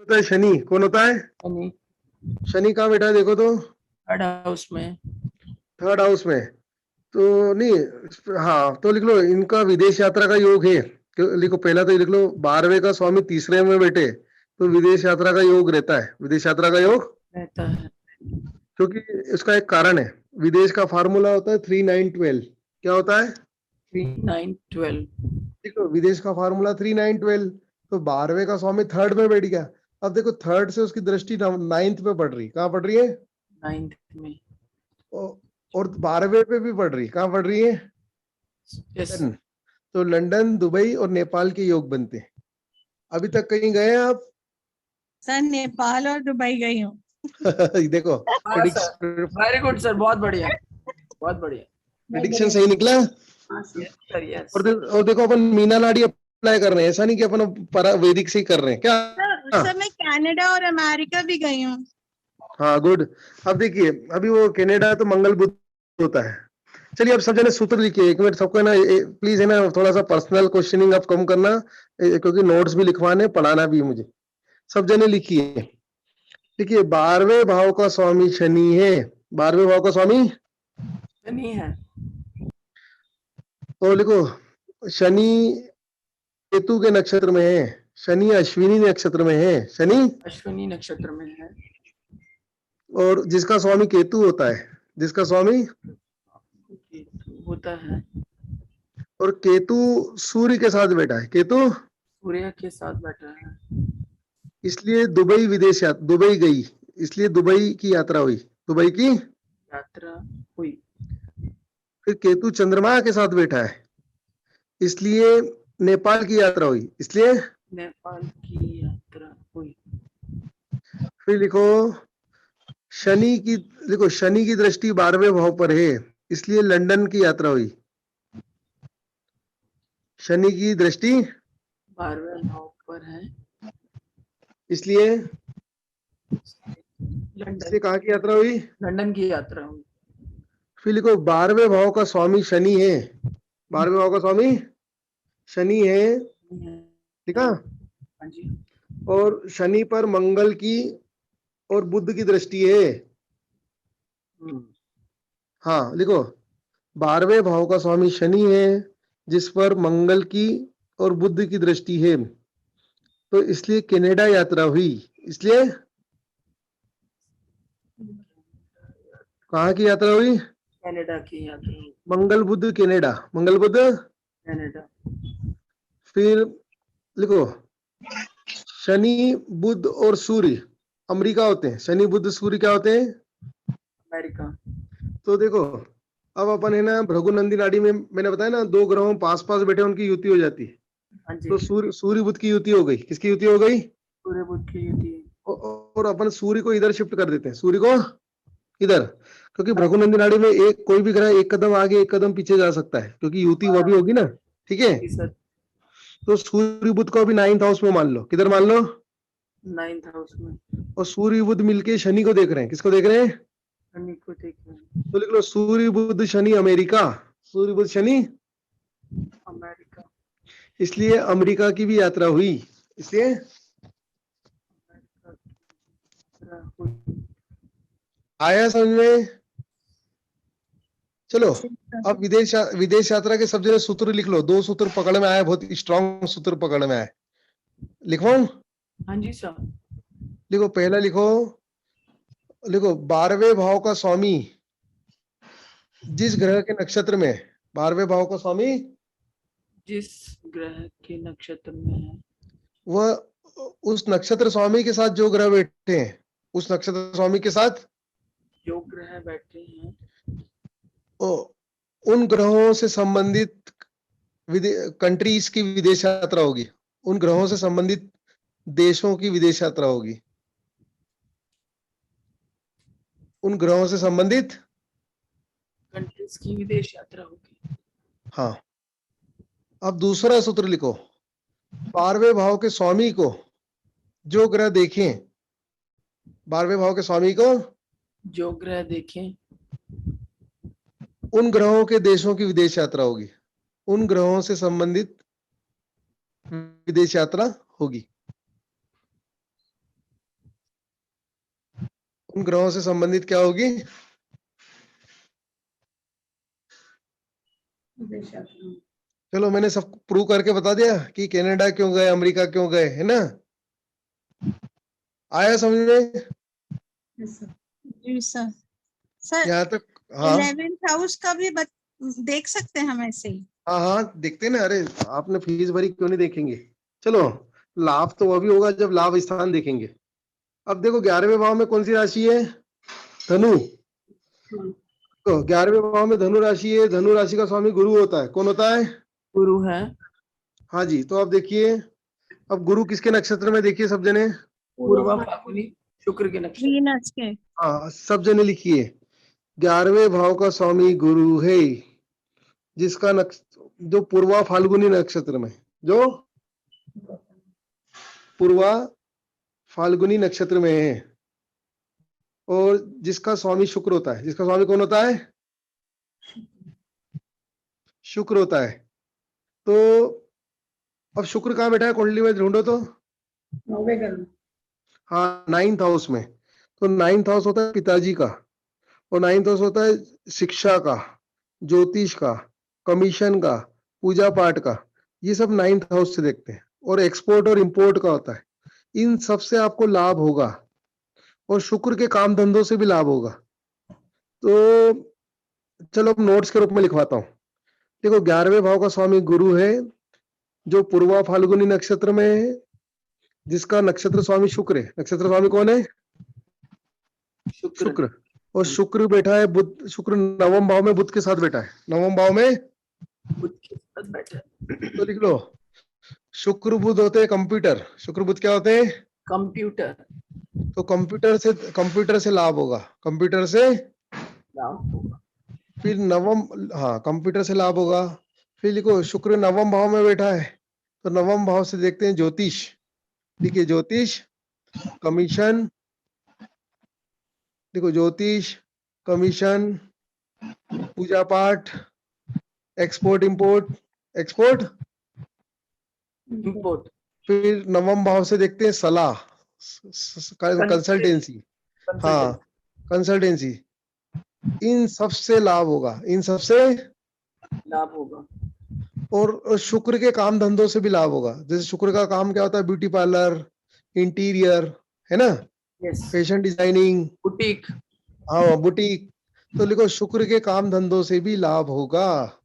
होता है शनि, कौन होता है शनि शनि? कहाँ बैठा है देखो तो, थर्ड हाउस में। थर्ड हाउस में। तो नहीं, हाँ तो लिख लो इनका विदेश यात्रा का योग है। लिखो पहला तो ये लिख लो, 12वें का स्वामी तीसरे में बैठे तो विदेश यात्रा का योग रहता है, विदेश यात्रा का योग। रहता है। क्योंकि इसका एक कारण है, विदेश का फार्मूला होता है 3912। क्या होता है? 3912। देखो विदेश का फार्मूला 3912। तो 12वें का स्वामी थर्ड में बैठ गया। अब देखो थर्ड से उसकी दृष्टि नाइन्थ पे पड़ रही, कहाँ पड़ रही है? 9th में। और 12वें पे भी पड़ रही, कहाँ पड़ रही है? यस। 10। तो लंदन, दुबई और नेपाल के योग बनते हैं। अभी तक कहीं गए हैं आप? सर नेपाल और दुबई गई हूँ। देखो हाँ सर, वेरी गुड सर, बहुत बढ़िया, बहुत बढ़िया। प्रिडिक्शन सही निकला। Yes sir, yes. और देखो अपन मीना नाड़ी अप्लाई कर रहे हैं, ऐसा नहीं कि अपन वैदिक से ही कर रहे हैं क्या? सर मैं कनाडा और अमेरिका भी गई हूँ। हाँ गुड। अब देखिए अभी वो कनाडा तो मंगल बुध होता है। चलिए अब सब जने सूत्र लिखिए एक मिनट, सबको ना प्लीज है ना थोड़ा सा पर्सनल क्वेश्चनिंग आप कम करना, क्योंकि नोट्स भी लिखवाने, पढ़ाना भी है मुझे। सब जने लिखिए। देखिए 12वें भाव का स्वामी शनि है, 12वें भाव का स्वामी शनि है। तो लिखो शनि केतु के नक्षत्र में है, शनि अश्विनी नक्षत्र में है, शनि अश्विनी नक्षत्र में है। और जिसका स्वामी केतु होता है, जिसका स्वामी केतु होता है। और केतु सूर्य के साथ बैठा है, केतु सूर्य के साथ बैठा है। इसलिए दुबई विदेश यात्रा, दुबई गई, इसलिए दुबई की यात्रा हुई, दुबई की यात्रा हुई। फिर केतु चंद्रमा के साथ बैठा है, इसलिए नेपाल की यात्रा हुई, इसलिए नेपाल की यात्रा हुई। फिर लिखो शनि की, देखो शनि की दृष्टि 12वें भाव पर है, इसलिए लंदन की यात्रा हुई। शनि की दृष्टि 12वें भाव पर है, इसलिए लंदन, कहाँ की यात्रा हुई? लंदन की यात्रा हुई। फिर लिखो 12वें भाव का स्वामी शनि है, 12वें भाव का स्वामी शनि है, ठीक है? हाँ जी। और शनि पर मंगल की और बुध की दृष्टि है। हाँ लिखो 12वें भाव का स्वामी शनि है जिस पर मंगल की और बुध की दृष्टि है, तो इसलिए कनाडा यात्रा हुई। इसलिए कहाँ की यात्रा हुई? कनाडा की यात्रा हुई। मंगल बुध कनाडा, मंगल बुध कनाडा। फिर लिखो शनि बुध और सूर्य अमेरिका होते हैं, शनि बुध सूर्य क्या होते हैं? अमेरिका। तो देखो अब अपन है ना भृगुनंदी नाड़ी में मैंने बताया ना, दो ग्रहों पास पास बैठे उनकी युति हो जाती है। हाँ जी। तो सूर्य बुध की युति हो गई, किसकी युति हो गई? सूर्य बुध की युति। और अपन सूर्य को इधर शिफ्ट कर देते हैं, सूर्य को इधर, क्योंकि भृगुनंदी नाड़ी में एक कोई भी ग्रह एक कदम आगे एक कदम पीछे जा सकता है, क्योंकि युति वह भी होगी ना, ठीक है? जी सर। तो सूर्य बुध को अभी 9th हाउस में मान लो, किधर मान लो? 9th हाउस में। और सूर्य बुध मिलके शनि को देख रहे हैं, किसको देख रहे हैं? शनि को देख रहे हैं। तो लिख लो सूर्य बुध शनि अमेरिका, सूर्य बुध शनि अमेरिका। इसलिए अमेरिका की भी यात्रा हुई, इसलिए आया समझ में? चलो अब विदेश यात्रा के सब जगह सूत्र लिख लो, 2 सूत्र पकड़ में आया, बहुत स्ट्रॉन्ग सूत्र पकड़ में आया, लिखो। हाँ जी सर। लिखो पहला लिखो, लिखो 12वें भाव का स्वामी जिस ग्रह के नक्षत्र में, 12वें भाव का स्वामी जिस ग्रह के नक्षत्र में है, वह उस नक्षत्र स्वामी के साथ जो ग्रह बैठे हैं, उस नक्षत्र स्वामी के साथ जो ग्रह बैठे हैं, उन ग्रहों से संबंधित कंट्रीज की विदेश यात्रा होगी, उन ग्रहों से संबंधित देशों की विदेश यात्रा होगी, उन ग्रहों से संबंधित कंट्रीज की विदेश यात्रा होगी। हाँ। अब दूसरा सूत्र लिखो, 12वें भाव के स्वामी को जो ग्रह देखें, 12वें भाव के स्वामी को जो ग्रह देखें, उन ग्रहों के देशों की विदेश यात्रा होगी, उन ग्रहों से संबंधित विदेश यात्रा होगी। उन ग्रहों से संबंधित क्या होगी? चलो मैंने सब प्रूव करके बता दिया कि कनाडा क्यों गए, अमेरिका क्यों गए, है ना? आया समझ में? जी सर। सर यहाँ तक? हाँ 11th हाउस का भी देख सकते हैं हम ऐसे ही? हाँ हाँ, देखते हैं ना। अरे आपने फीस भरी, क्यों नहीं देखेंगे? चलो, लाभ तो अभी होगा जब लाभ स्थान देखेंगे। अब देखो 11वें भाव में कौन सी राशि है? धनु। तो 11वें भाव में धनु राशि है। धनु राशि का स्वामी गुरु होता है। कौन होता है? गुरु है। हाँ जी, तो अब देखिए, अब गुरु किसके नक्षत्र में? देखिए सब जने। पूर्वा फाल्गुनी शुक्र के नक्षत्र। वीनस के। हाँ, सब जने लिखिए। 11वें भाव का स्वामी गुरु है, जिसका जो पूर्वा फाल्गुनी नक्षत्र में, जो पूर्वा फाल्गुनी नक्षत्र में है, और जिसका स्वामी शुक्र होता है। जिसका स्वामी कौन होता है? शुक्र होता है। तो अब शुक्र कहाँ बैठा है कुंडली में? ढूंढो तो। 9वें घर में। हाँ, 9th हाउस में। तो 9th हाउस होता है पिताजी का, और 9th हाउस होता है शिक्षा का, ज्योतिष का, कमीशन का, पूजा पाठ का। ये सब 9th हाउस से देखते हैं। और एक्सपोर्ट और इंपोर्ट का होता है। इन सब से आपको लाभ होगा, और शुक्र के काम धंधों से भी लाभ होगा। तो चलो अब नोट्स के रूप में लिखवाता हूँ। देखो 11वें भाव का स्वामी गुरु है, जो पूर्वा फाल्गुनी नक्षत्र में है, जिसका नक्षत्र स्वामी शुक्र है। नक्षत्र स्वामी कौन है? शुक्र। और शुक्र बैठा है बुध। शुक्र 9वें भाव में बुध के साथ बैठा है। 9वें भाव में बुध के साथ बैठा। तो लिख लो, शुक्र बुध होते हैं कंप्यूटर। शुक्र बुध क्या होते हैं? कंप्यूटर। तो कंप्यूटर से लाभ होगा। कंप्यूटर से लाभ होगा। फिर हाँ, कंप्यूटर से लाभ होगा। फिर लिखो, शुक्र 9वें भाव में बैठा है, तो 9वें भाव से देखते हैं ज्योतिष। देखिए ज्योतिष, कमीशन। देखो ज्योतिष, कमीशन, पूजा पाठ, एक्सपोर्ट इंपोर्ट, एक्सपोर्ट। इंपोर्ट। फिर 9वें भाव से देखते हैं सलाह, कंसल्टेंसी। हाँ, कंसल्टेंसी। इन सब से लाभ होगा। इन सब से लाभ होगा। और शुक्र के काम धंधों से भी लाभ होगा। जैसे शुक्र का काम क्या होता है? ब्यूटी पार्लर, इंटीरियर, है ना? यस। Fashion designing, boutique. हाँ बुटीक। तो लिखो शुक्र के काम धंधों से भी लाभ होगा।